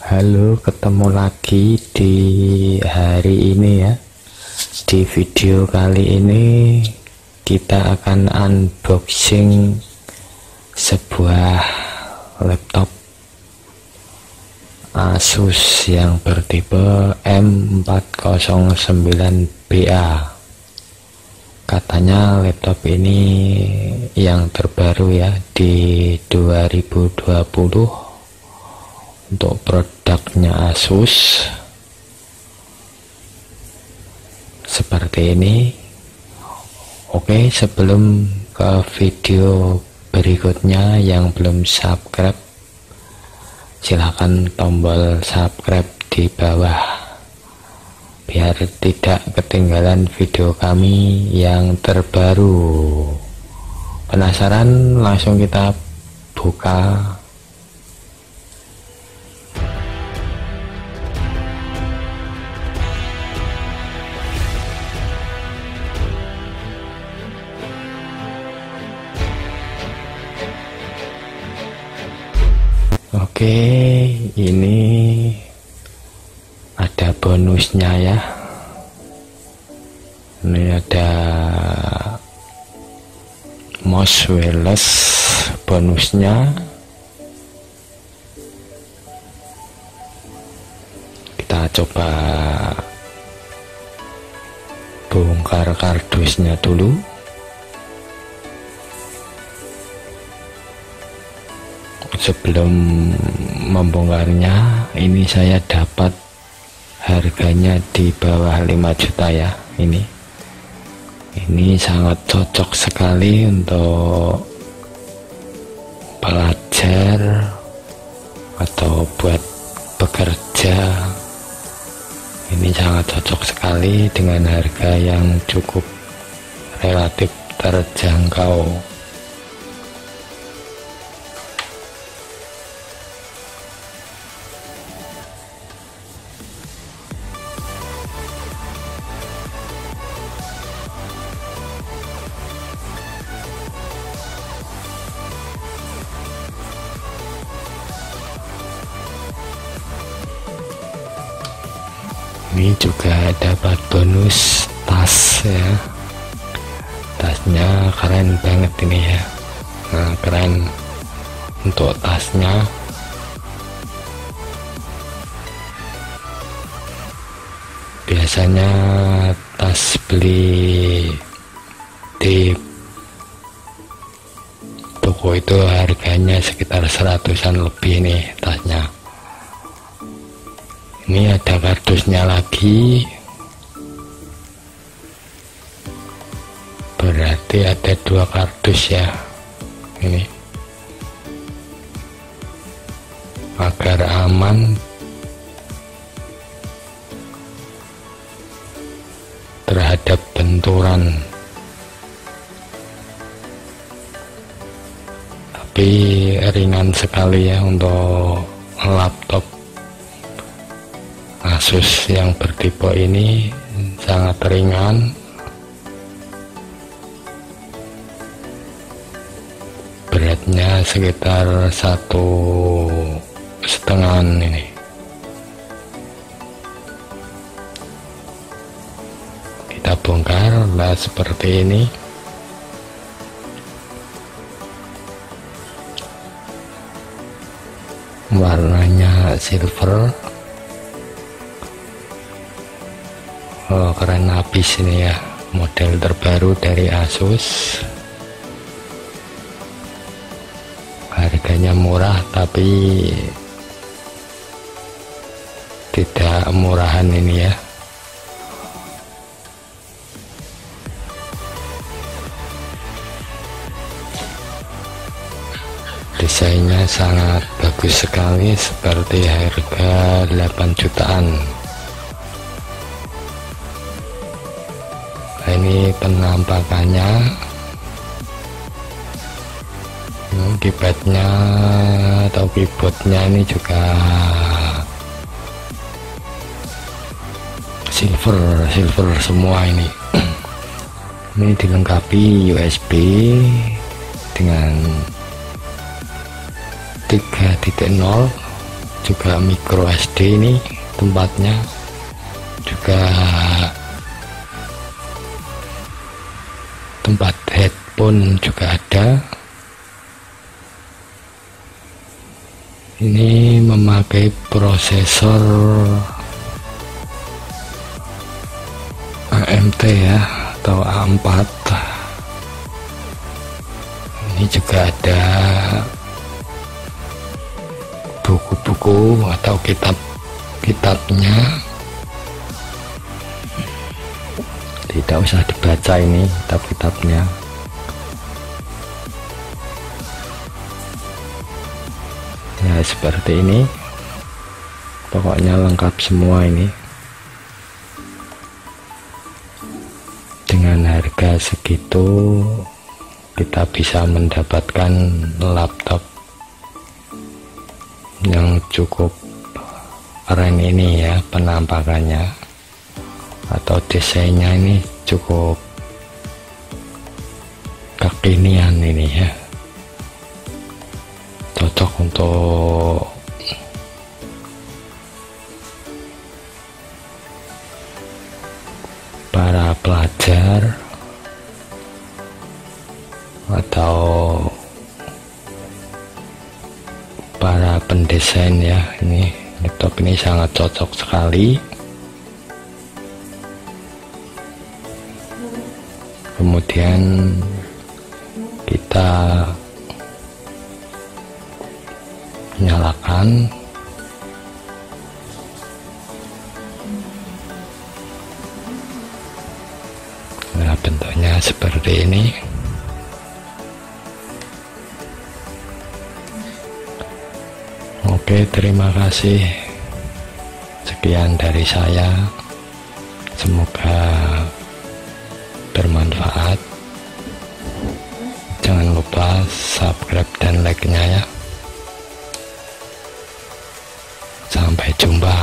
Halo, ketemu lagi di hari ini ya. Di video kali ini kita akan unboxing sebuah laptop Asus yang bertipe M409BA. Katanya laptop ini yang terbaru ya di 2020 untuk produknya Asus seperti ini. Oke, sebelum ke video berikutnya, yang belum subscribe silahkan tombol subscribe di bawah biar tidak ketinggalan video kami yang terbaru. Penasaran? Langsung kita buka. Oke, ini ada bonusnya ya. Ini ada mouse wireless bonusnya. Kita coba bongkar kardusnya dulu. Sebelum membongkarnya, ini saya dapat harganya di bawah 5 juta ya. Ini sangat cocok sekali untuk belajar atau buat bekerja. Ini sangat cocok sekali dengan harga yang cukup relatif terjangkau. Ini juga dapat bonus tas ya. Tasnya keren banget ini ya. Nah, keren untuk tasnya. Biasanya tas beli di toko itu harganya sekitar 100-an lebih nih tasnya. Ini ada kardusnya lagi, berarti ada 2 kardus ya. Ini agar aman terhadap benturan, tapi ringan sekali ya untuk laptop Asus yang bertipe ini, sangat ringan. Beratnya sekitar 1,5 ini. Kita bongkar, nah seperti ini. Warnanya silver. Oh, keren habis ini ya, model terbaru dari Asus. Harganya murah tapi tidak murahan ini ya. Desainnya sangat bagus sekali, seperti harga 8 jutaan. Ini penampakannya, keypadnya atau keyboardnya ini juga silver semua ini. Ini dilengkapi USB dengan 3.0 juga micro SD ini tempatnya, juga tempat headphone juga ada. Ini memakai prosesor AMD ya, atau A4. Ini juga ada buku-buku atau kitab-kitabnya, tidak usah dibaca ini kitab-kitabnya. Ya seperti ini, pokoknya lengkap semua ini. Dengan harga segitu kita bisa mendapatkan laptop yang cukup keren ini ya, penampakannya atau desainnya ini cukup kekinian ini ya, cocok untuk para pelajar atau para pendesain ya. Ini laptop ini sangat cocok sekali. Kemudian kita nyalakan, nah bentuknya seperti ini. Oke, terima kasih. Sekian dari saya. Semoga bermanfaat. Jangan lupa subscribe dan like-nya ya. Sampai jumpa.